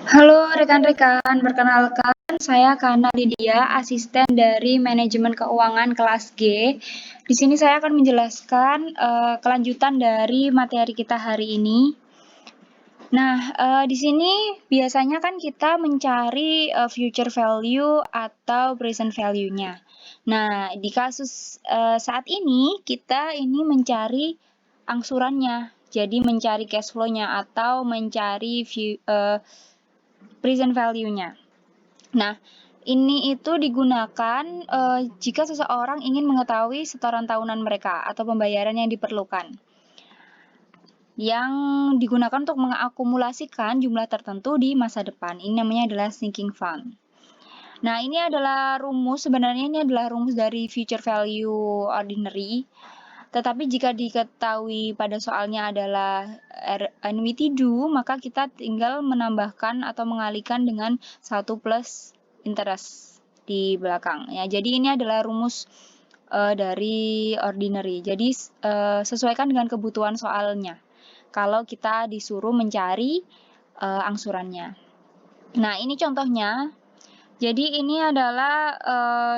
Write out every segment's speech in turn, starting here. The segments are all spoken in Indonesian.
Halo rekan-rekan, perkenalkan saya Kana Lydia, asisten dari manajemen keuangan kelas G. Di sini saya akan menjelaskan kelanjutan dari materi kita hari ini. Nah, di sini biasanya kan kita mencari future value atau present value-nya. Nah, di kasus saat ini kita ini mencari angsurannya, jadi mencari cash flow-nya atau mencari present value-nya. Nah, ini itu digunakan jika seseorang ingin mengetahui setoran tahunan mereka atau pembayaran yang diperlukan, yang digunakan untuk mengakumulasikan jumlah tertentu di masa depan. Ini namanya adalah sinking fund. Nah, ini adalah rumus, sebenarnya ini adalah rumus dari future value ordinary. Tetapi jika diketahui pada soalnya adalah annuity due, maka kita tinggal menambahkan atau mengalihkan dengan 1 plus interest di belakang. Ya, jadi ini adalah rumus dari ordinary. Jadi sesuaikan dengan kebutuhan soalnya. Kalau kita disuruh mencari angsurannya. Nah, ini contohnya. Jadi ini adalah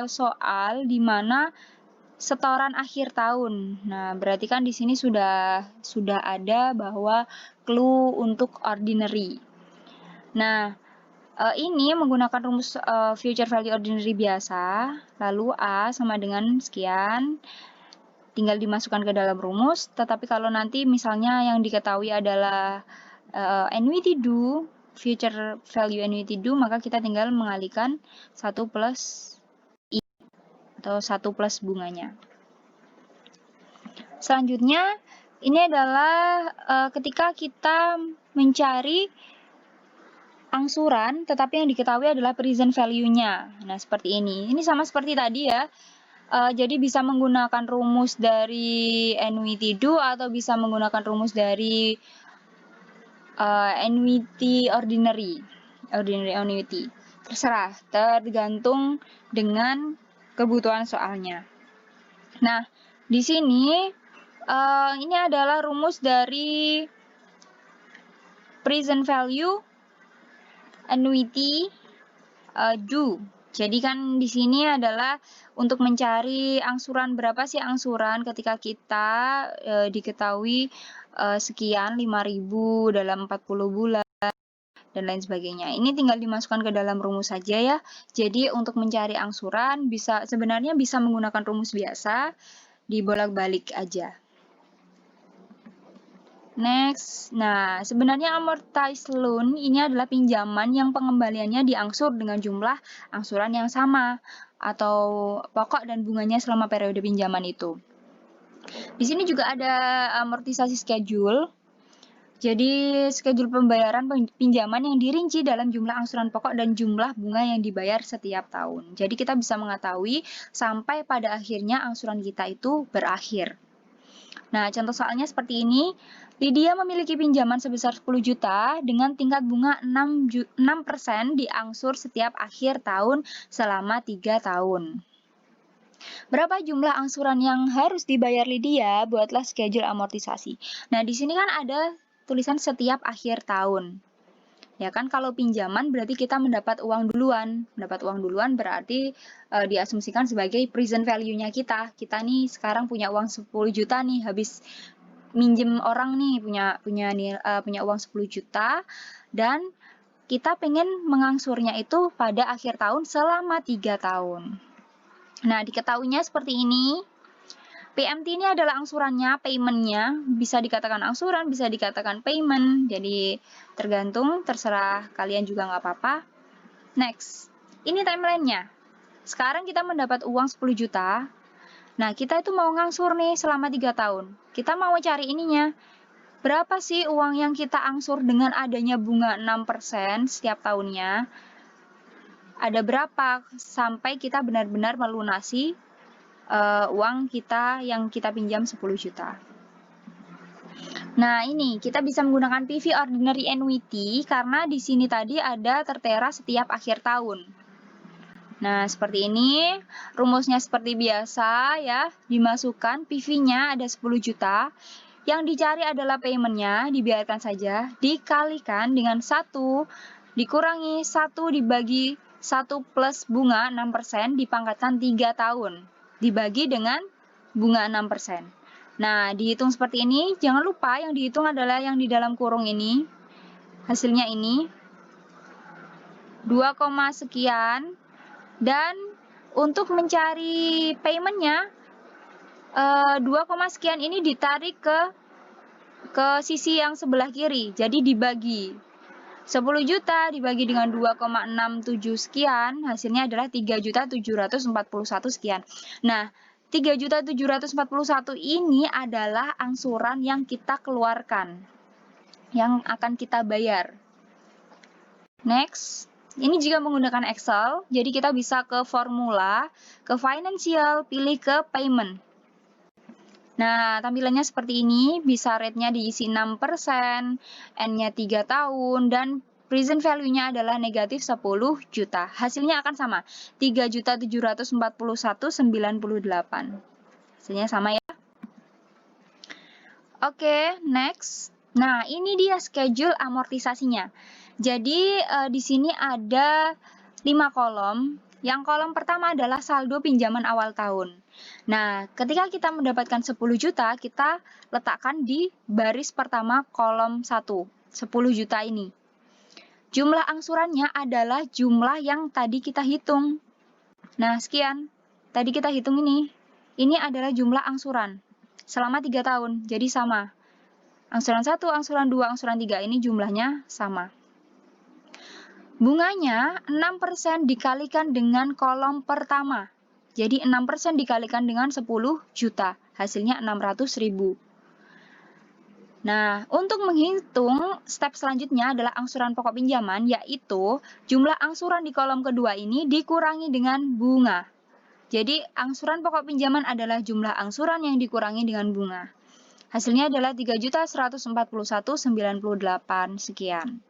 soal di mana setoran akhir tahun. Nah, berarti kan di sini sudah ada bahwa clue untuk ordinary. Nah, ini menggunakan rumus future value ordinary biasa, lalu A sama dengan sekian, tinggal dimasukkan ke dalam rumus. Tetapi kalau nanti misalnya yang diketahui adalah annuity due, future value annuity due, maka kita tinggal mengalihkan 1 plus I atau 1 plus bunganya. Selanjutnya, ini adalah ketika kita mencari angsuran, tetapi yang diketahui adalah present value-nya. Nah, seperti ini. Ini sama seperti tadi ya. Jadi bisa menggunakan rumus dari annuity due atau bisa menggunakan rumus dari annuity ordinary annuity. Terserah, tergantung dengan kebutuhan soalnya. Nah, di sini ini adalah rumus dari present value annuity due. Jadi kan di sini adalah untuk mencari angsuran, berapa sih angsuran ketika kita diketahui sekian 5.000 dalam 40 bulan dan lain sebagainya. Ini tinggal dimasukkan ke dalam rumus saja ya. Jadi untuk mencari angsuran sebenarnya bisa menggunakan rumus biasa, dibolak-balik aja. Next, nah sebenarnya amortized loan ini adalah pinjaman yang pengembaliannya diangsur dengan jumlah angsuran yang sama atau pokok dan bunganya selama periode pinjaman itu. Di sini juga ada amortisasi schedule. Jadi schedule pembayaran pinjaman yang dirinci dalam jumlah angsuran pokok dan jumlah bunga yang dibayar setiap tahun. Jadi kita bisa mengetahui sampai pada akhirnya angsuran kita itu berakhir. Nah, contoh soalnya seperti ini. Lydia memiliki pinjaman sebesar 10 juta dengan tingkat bunga 6% diangsur setiap akhir tahun selama 3 tahun. Berapa jumlah angsuran yang harus dibayar Lydia? Buatlah schedule amortisasi. Nah, di sini kan ada tulisan setiap akhir tahun. Ya kan, kalau pinjaman berarti kita mendapat uang duluan. Mendapat uang duluan berarti diasumsikan sebagai present value-nya kita. Kita nih sekarang punya uang 10 juta nih, habis minjem orang nih punya uang 10 juta dan kita pengen mengangsurnya itu pada akhir tahun selama 3 tahun. Nah, diketahuinya seperti ini. PMT ini adalah angsurannya, payment-nya. Bisa dikatakan angsuran, bisa dikatakan payment. Jadi tergantung, terserah kalian juga nggak apa-apa. Next, ini timeline-nya. Sekarang kita mendapat uang 10 juta. Nah, kita itu mau ngangsur nih selama 3 tahun. Kita mau cari ininya. Berapa sih uang yang kita angsur dengan adanya bunga 6% setiap tahunnya? Ada berapa sampai kita benar-benar melunasi uang kita yang kita pinjam 10 juta. Nah, ini kita bisa menggunakan PV Ordinary Annuity karena di sini tadi ada tertera setiap akhir tahun. Nah, seperti ini. Rumusnya seperti biasa ya. Dimasukkan PV-nya ada 10 juta. Yang dicari adalah payment-nya, dibiarkan saja. Dikalikan dengan 1 dikurangi 1 dibagi 1 plus bunga 6% dipangkatkan 3 tahun, dibagi dengan bunga 6%. Nah, dihitung seperti ini, jangan lupa yang dihitung adalah yang di dalam kurung ini, hasilnya ini, 2, sekian, dan untuk mencari paymentnya, 2, sekian ini ditarik ke sisi yang sebelah kiri, jadi dibagi. 10 juta dibagi dengan 2,67 sekian, hasilnya adalah 3.741 sekian. Nah, 3.741 ini adalah angsuran yang kita keluarkan, yang akan kita bayar. Next, ini jika menggunakan Excel, jadi kita bisa ke formula, ke financial, pilih ke payment. Nah, tampilannya seperti ini, bisa rate-nya diisi 6%, N-nya 3 tahun, dan present value-nya adalah negatif 10 juta. Hasilnya akan sama, 3.741.98. Hasilnya sama ya. Oke, next. Nah, ini dia schedule amortisasinya. Jadi, di sini ada 5 kolom. Yang kolom pertama adalah saldo pinjaman awal tahun. Nah, ketika kita mendapatkan 10 juta, kita letakkan di baris pertama kolom 1, 10 juta ini. Jumlah angsurannya adalah jumlah yang tadi kita hitung. Nah, sekian. Tadi kita hitung ini. Ini adalah jumlah angsuran selama 3 tahun, jadi sama. Angsuran 1, angsuran 2, angsuran 3 ini jumlahnya sama. Bunganya 6% dikalikan dengan kolom pertama. Jadi 6% dikalikan dengan 10 juta. Hasilnya 600.000. Nah, untuk menghitung step selanjutnya adalah angsuran pokok pinjaman, yaitu jumlah angsuran di kolom kedua ini dikurangi dengan bunga. Jadi, angsuran pokok pinjaman adalah jumlah angsuran yang dikurangi dengan bunga. Hasilnya adalah 3.141.98 sekian.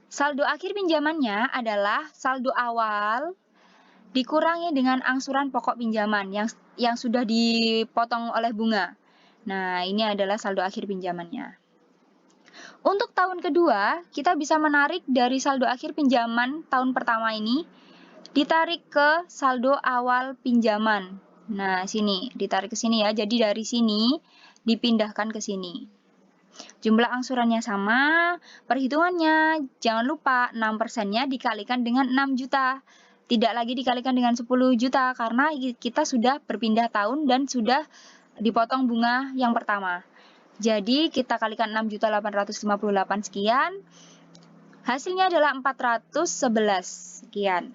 Saldo akhir pinjamannya adalah saldo awal dikurangi dengan angsuran pokok pinjaman yang sudah dipotong oleh bunga. Nah, ini adalah saldo akhir pinjamannya. Untuk tahun kedua, kita bisa menarik dari saldo akhir pinjaman tahun pertama ini, ditarik ke saldo awal pinjaman. Nah, sini, ditarik ke sini ya. Jadi dari sini dipindahkan ke sini. Jumlah angsurannya sama, perhitungannya jangan lupa 6%-nya dikalikan dengan 6 juta. Tidak lagi dikalikan dengan 10 juta karena kita sudah berpindah tahun dan sudah dipotong bunga yang pertama. Jadi kita kalikan 6.858 sekian. Hasilnya adalah 411 sekian.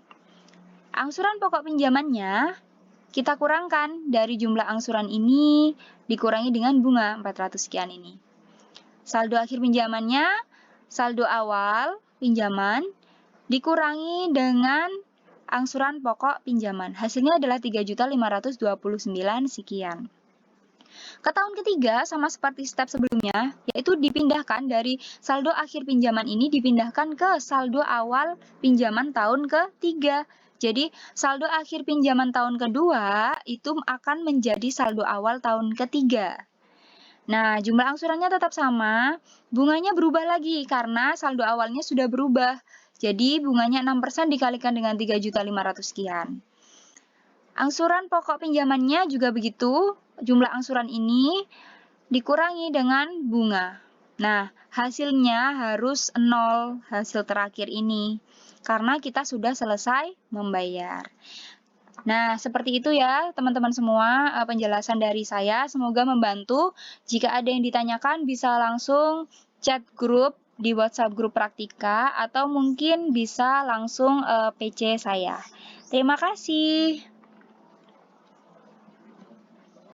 Angsuran pokok pinjamannya kita kurangkan dari jumlah angsuran ini dikurangi dengan bunga 400 sekian ini. Saldo akhir pinjamannya, saldo awal pinjaman, dikurangi dengan angsuran pokok pinjaman. Hasilnya adalah 3.529 sekian. Ke tahun ketiga, sama seperti step sebelumnya, yaitu dipindahkan dari saldo akhir pinjaman ini dipindahkan ke saldo awal pinjaman tahun ketiga. Jadi, saldo akhir pinjaman tahun kedua itu akan menjadi saldo awal tahun ketiga. Nah, jumlah angsurannya tetap sama, bunganya berubah lagi karena saldo awalnya sudah berubah. Jadi, bunganya 6% dikalikan dengan 3.500 sekian. Angsuran pokok pinjamannya juga begitu, jumlah angsuran ini dikurangi dengan bunga. Nah, hasilnya harus 0, hasil terakhir ini, karena kita sudah selesai membayar. Nah, seperti itu ya teman-teman semua penjelasan dari saya. Semoga membantu. Jika ada yang ditanyakan bisa langsung chat grup di WhatsApp grup praktika atau mungkin bisa langsung PC saya. Terima kasih.